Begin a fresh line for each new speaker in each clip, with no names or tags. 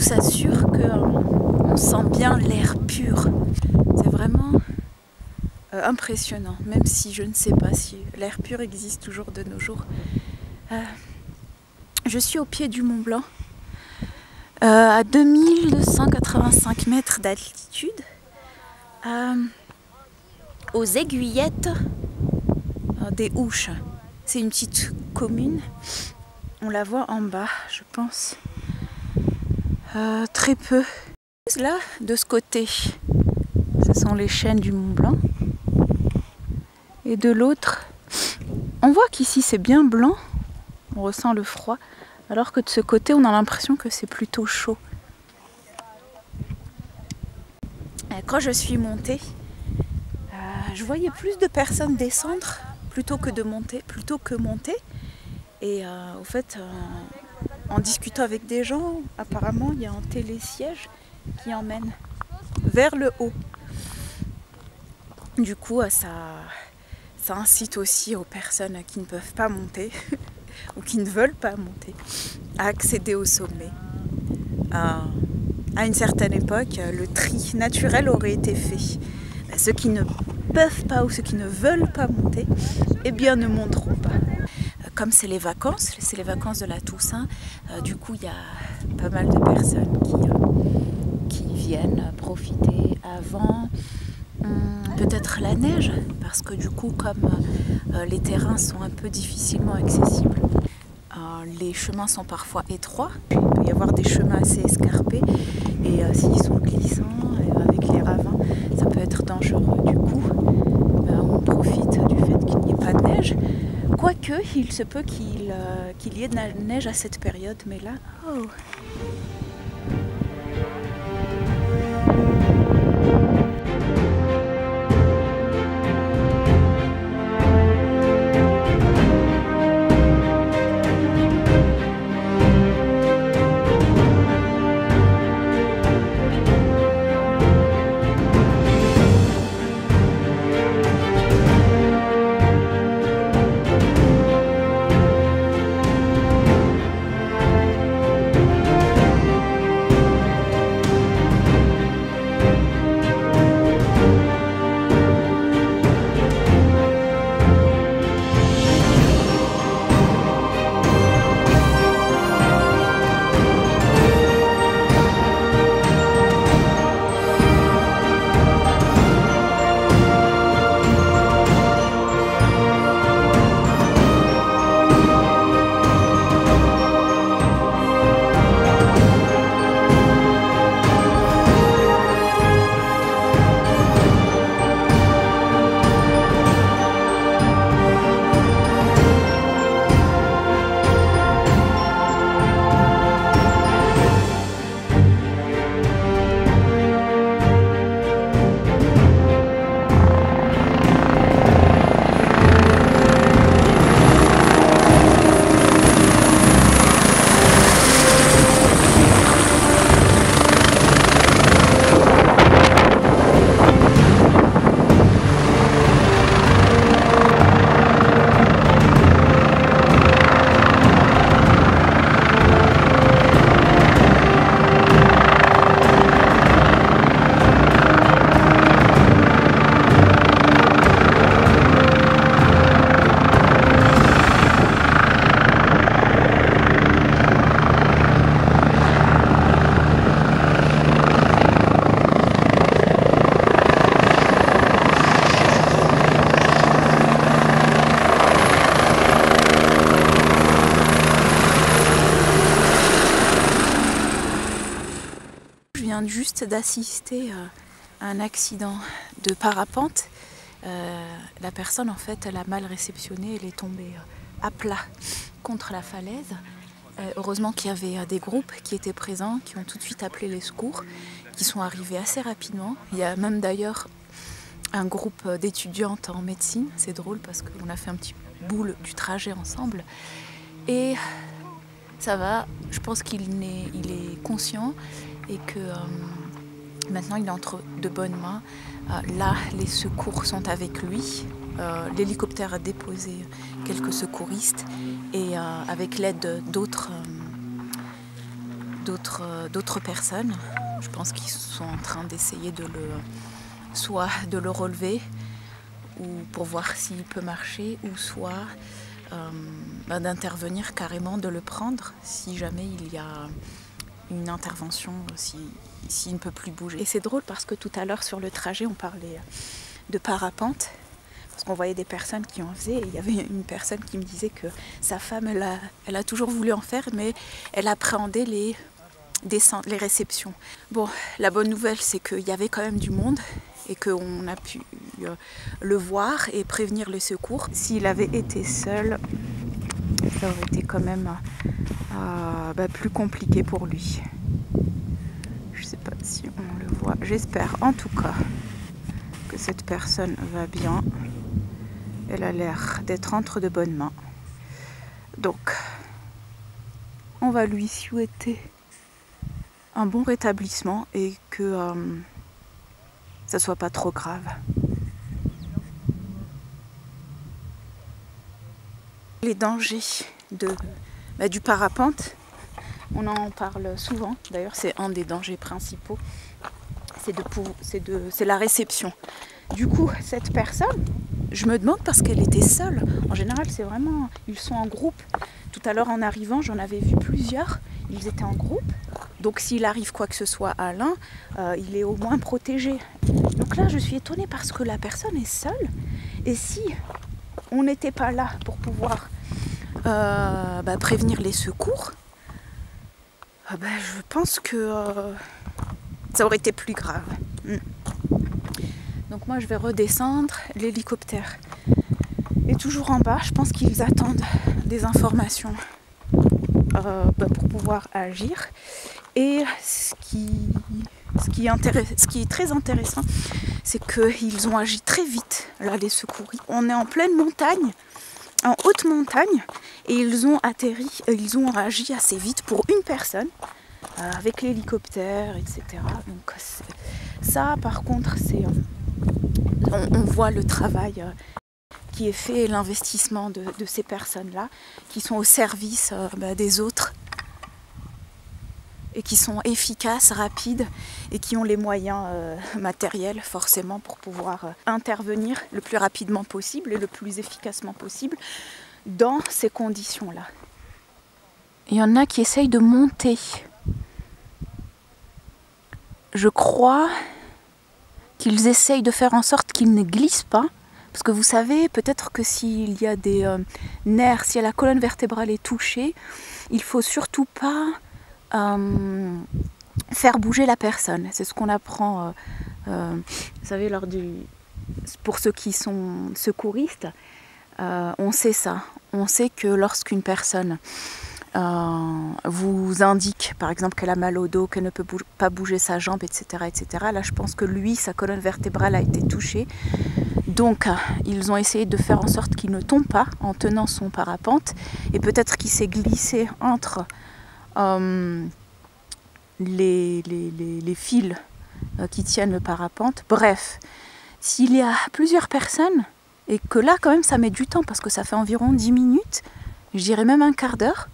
vous assure qu'on sent bien l'air pur. C'est vraiment impressionnant, même si je ne sais pas si l'air pur existe toujours de nos jours. Je suis au pied du Mont Blanc, à 2285 mètres d'altitude, aux Aiguillettes des Ouches. C'est une petite commune, on la voit en bas, je pense, très peu. Là, de ce côté, ce sont les chaînes du Mont Blanc. Et de l'autre, on voit qu'ici c'est bien blanc, on ressent le froid, alors que de ce côté, on a l'impression que c'est plutôt chaud. Quand je suis montée, je voyais plus de personnes descendre plutôt que monter. Et au fait, en discutant avec des gens, apparemment, il y a un télésiège qui emmène vers le haut. Du coup, ça incite aussi aux personnes qui ne peuvent pas monter ou qui ne veulent pas monter à accéder au sommet. À une certaine époque, le tri naturel aurait été fait. Ceux qui ne peuvent pas ou ceux qui ne veulent pas monter, eh bien ne monteront pas. Comme c'est les vacances de la Toussaint, du coup il y a pas mal de personnes qui viennent profiter avant peut-être la neige, parce que du coup comme les terrains sont un peu difficilement accessibles, les chemins sont parfois étroits, il peut y avoir des chemins assez escarpés et s'ils sont glissants avec les ravins, ça peut être dangereux. Du coup, on profite du fait qu'il n'y ait pas de neige. Quoique, il se peut qu'il y ait de la neige à cette période, mais là, oh. Juste d'assister à un accident de parapente. La personne en fait elle a mal réceptionné, elle est tombée à plat contre la falaise. Heureusement qu'il y avait des groupes qui étaient présents, qui ont tout de suite appelé les secours, qui sont arrivés assez rapidement. Il y a même d'ailleurs un groupe d'étudiantes en médecine, c'est drôle parce qu'on a fait un petit bout du trajet ensemble. Et ça va, je pense qu'il est conscient et que maintenant il est entre de bonnes mains. Là, les secours sont avec lui. L'hélicoptère a déposé quelques secouristes et avec l'aide d'autres d'autres personnes. Je pense qu'ils sont en train d'essayer soit de le relever ou pour voir s'il peut marcher, ou soit d'intervenir carrément, de le prendre si jamais il y a une intervention, s'il ne peut plus bouger. Et c'est drôle parce que tout à l'heure sur le trajet on parlait de parapente, parce qu'on voyait des personnes qui en faisaient, et il y avait une personne qui me disait que sa femme elle a toujours voulu en faire, mais elle appréhendait les réceptions. Bon, la bonne nouvelle c'est qu'il y avait quand même du monde et qu'on a pu le voir et prévenir les secours. S'il avait été seul, ça aurait été quand même plus compliqué pour lui. Je sais pas si on le voit. J'espère en tout cas que cette personne va bien. Elle a l'air d'être entre de bonnes mains. Donc, on va lui souhaiter un bon rétablissement et que ça soit pas trop grave. Les dangers du parapente, on en parle souvent. D'ailleurs, c'est un des dangers principaux. C'est la réception. Du coup, cette personne, je me demande parce qu'elle était seule. En général, c'est vraiment, ils sont en groupe. Tout à l'heure, en arrivant, j'en avais vu plusieurs. Ils étaient en groupe. Donc, s'il arrive quoi que ce soit à l'un, il est au moins protégé. Donc là, je suis étonnée parce que la personne est seule. Et si on n'était pas là pour pouvoir prévenir les secours, je pense que ça aurait été plus grave. Donc moi je vais redescendre. L'hélicoptère est toujours en bas. Je pense qu'ils attendent des informations pour pouvoir agir. Et ce qui est très intéressant, c'est qu'ils ont agi très vite, là, les secouristes. On est en pleine montagne, en haute montagne, et ils ont agi assez vite pour une personne, avec l'hélicoptère, etc. Donc ça, par contre, on voit le travail qui est fait, l'investissement de ces personnes-là, qui sont au service des autres, et qui sont efficaces, rapides, et qui ont les moyens matériels forcément pour pouvoir intervenir le plus rapidement possible et le plus efficacement possible dans ces conditions-là. Il y en a qui essayent de monter. Je crois qu'ils essayent de faire en sorte qu'ils ne glissent pas, parce que vous savez, peut-être que s'il y a des nerfs, si la colonne vertébrale est touchée, il ne faut surtout pas faire bouger la personne. C'est ce qu'on apprend, vous savez, pour ceux qui sont secouristes, on sait ça. On sait que lorsqu'une personne vous indique, par exemple, qu'elle a mal au dos, qu'elle ne peut pas bouger sa jambe, etc., etc., là, je pense que lui, sa colonne vertébrale a été touchée. Donc, ils ont essayé de faire en sorte qu'il ne tombe pas en tenant son parapente. Et peut-être qu'il s'est glissé entre les fils qui tiennent le parapente. Bref, s'il y a plusieurs personnes, et que là, quand même, ça met du temps, parce que ça fait environ 10 minutes, je dirais même un quart d'heure,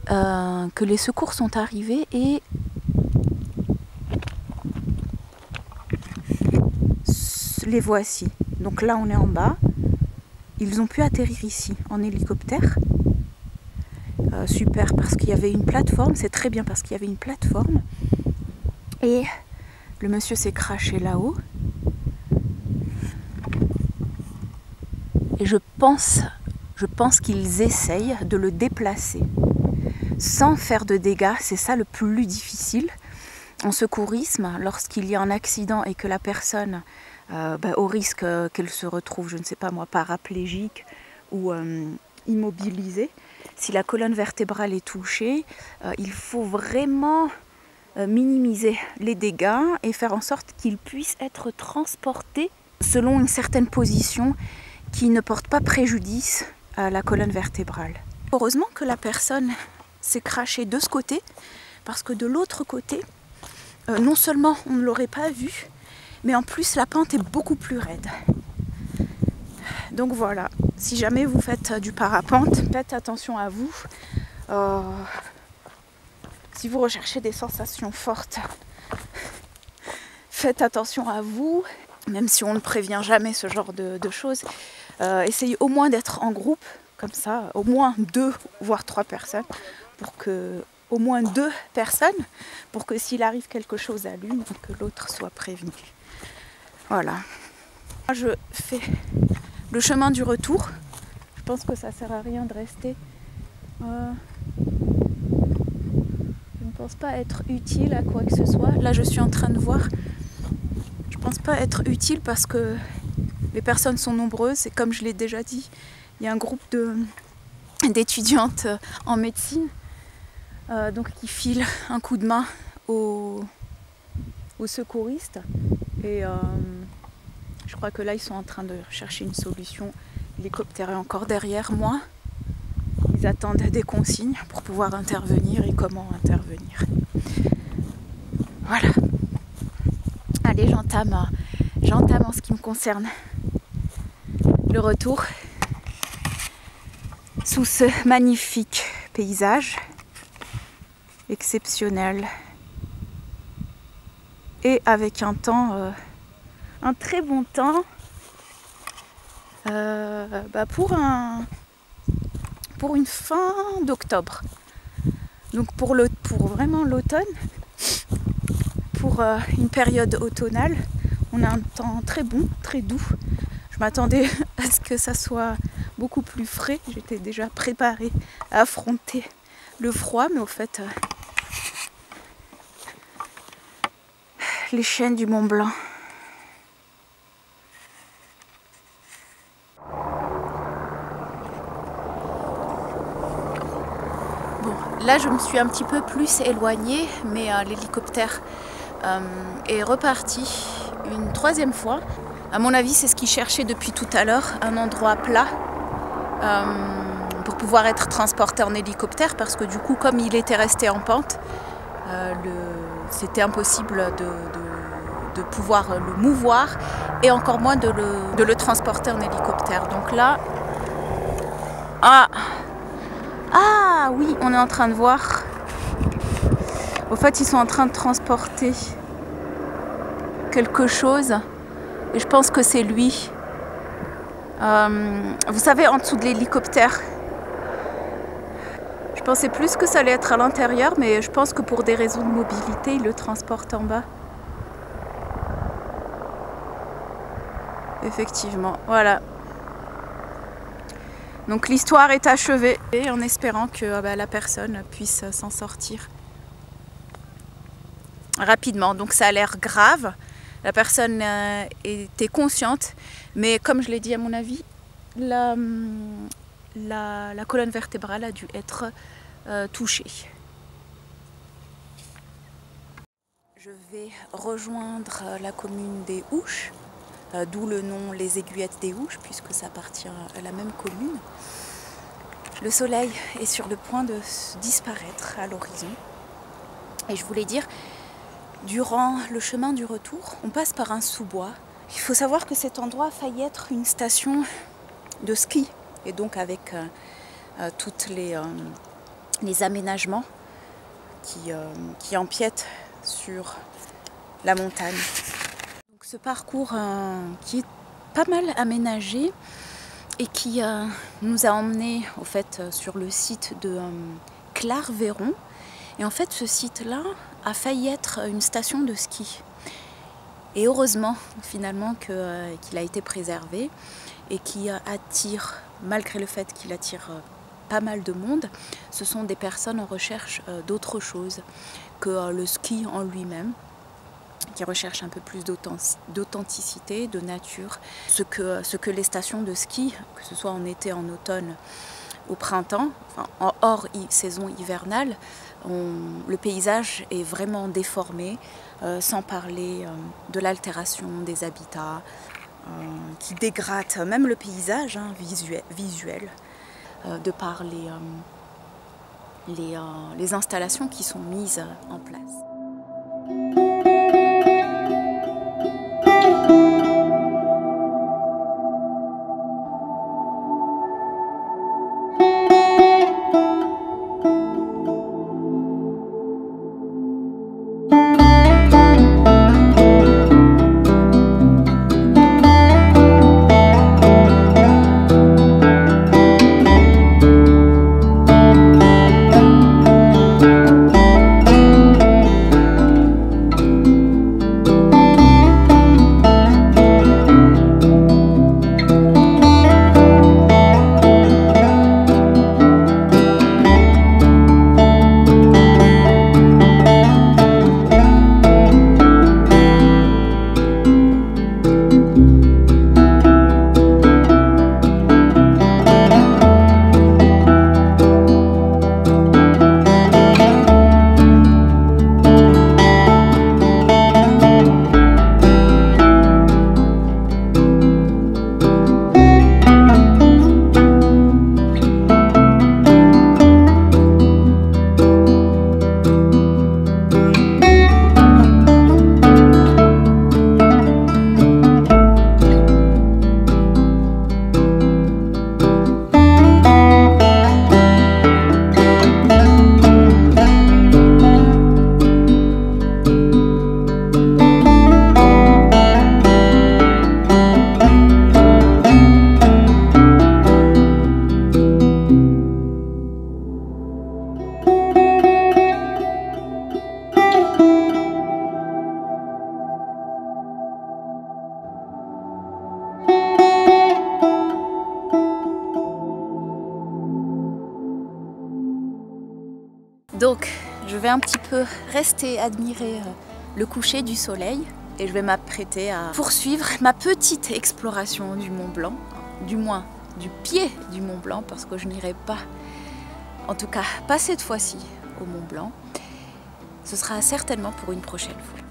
que les secours sont arrivés, et les voici. Donc là, on est en bas. Ils ont pu atterrir ici en hélicoptère. Super, parce qu'il y avait une plateforme. C'est très bien parce qu'il y avait une plateforme. Et le monsieur s'est craché là-haut. Et je pense qu'ils essayent de le déplacer sans faire de dégâts. C'est ça le plus difficile en secourisme, lorsqu'il y a un accident et que la personne, au risque qu'elle se retrouve, je ne sais pas moi, paraplégique ou immobilisée, si la colonne vertébrale est touchée, il faut vraiment minimiser les dégâts et faire en sorte qu'il puisse être transporté selon une certaine position qui ne porte pas préjudice à la colonne vertébrale. Heureusement que la personne s'est crachée de ce côté, parce que de l'autre côté, non seulement on ne l'aurait pas vu, mais en plus la pente est beaucoup plus raide. Donc voilà, si jamais vous faites du parapente, faites attention à vous. Si vous recherchez des sensations fortes, faites attention à vous, même si on ne prévient jamais ce genre de choses. Essayez au moins d'être en groupe, comme ça, au moins 2 voire 3 personnes, au moins 2 personnes, pour que s'il arrive quelque chose à l'une, que l'autre soit prévenu. Voilà. Moi, je fais le chemin du retour. Je pense que ça sert à rien de rester. Je ne pense pas être utile à quoi que ce soit. Là, je suis en train de voir. Je ne pense pas être utile parce que les personnes sont nombreuses et comme je l'ai déjà dit, il y a un groupe d'étudiantes en médecine donc qui filent un coup de main aux secouristes et je crois que là ils sont en train de chercher une solution. L'hélicoptère est encore derrière moi. Ils attendent des consignes pour pouvoir intervenir et comment intervenir. Voilà. Allez, j'entame en ce qui me concerne le retour sous ce magnifique paysage exceptionnel et avec un temps, un très bon temps pour une fin d'octobre. Donc pour vraiment l'automne, pour une période automnale, on a un temps très bon, très doux. Je m'attendais à ce que ça soit beaucoup plus frais. J'étais déjà préparée à affronter le froid, mais au fait, les chaînes du Mont Blanc. Bon, là je me suis un petit peu plus éloignée, mais l'hélicoptère est reparti une 3e fois. À mon avis, c'est ce qu'il cherchait depuis tout à l'heure, un endroit plat pour pouvoir être transporté en hélicoptère, parce que du coup, comme il était resté en pente, c'était impossible de pouvoir le mouvoir et encore moins de le transporter en hélicoptère. Donc là, ah oui, on est en train de voir. Au fait, ils sont en train de transporter quelque chose et je pense que c'est lui. Vous savez, en dessous de l'hélicoptère, je pensais plus que ça allait être à l'intérieur, mais je pense que pour des raisons de mobilité, ils le transportent en bas. Effectivement, voilà. Donc l'histoire est achevée, et en espérant que la personne puisse s'en sortir rapidement. Donc ça a l'air grave, la personne était consciente, mais comme je l'ai dit, à mon avis, la colonne vertébrale a dû être touchée. Je vais rejoindre la commune des Ouches, d'où le nom Les Aiguillettes des Ouches, puisque ça appartient à la même commune. Le soleil est sur le point de disparaître à l'horizon. Et je voulais dire, durant le chemin du retour, on passe par un sous-bois. Il faut savoir que cet endroit a failli être une station de ski, et donc avec tous les aménagements qui empiètent sur la montagne. Donc ce parcours qui est pas mal aménagé et qui nous a emmenés au fait sur le site de Clar-Véron. Et en fait, ce site-là a failli être une station de ski. Et heureusement, finalement, qu'il a été préservé et qui attire, malgré le fait qu'il attire pas mal de monde, ce sont des personnes en recherche d'autre chose que le ski en lui-même, qui recherchent un peu plus d'authenticité, de nature. Ce que les stations de ski, que ce soit en été, en automne, au printemps, enfin, hors saison hivernale, le paysage est vraiment déformé, sans parler de l'altération des habitats, qui dégrade même le paysage visuel de par les installations qui sont mises en place. Je vais un petit peu rester admirer le coucher du soleil et je vais m'apprêter à poursuivre ma petite exploration du Mont Blanc, du moins du pied du Mont Blanc, parce que je n'irai pas, en tout cas pas cette fois-ci, au Mont Blanc. Ce sera certainement pour une prochaine fois.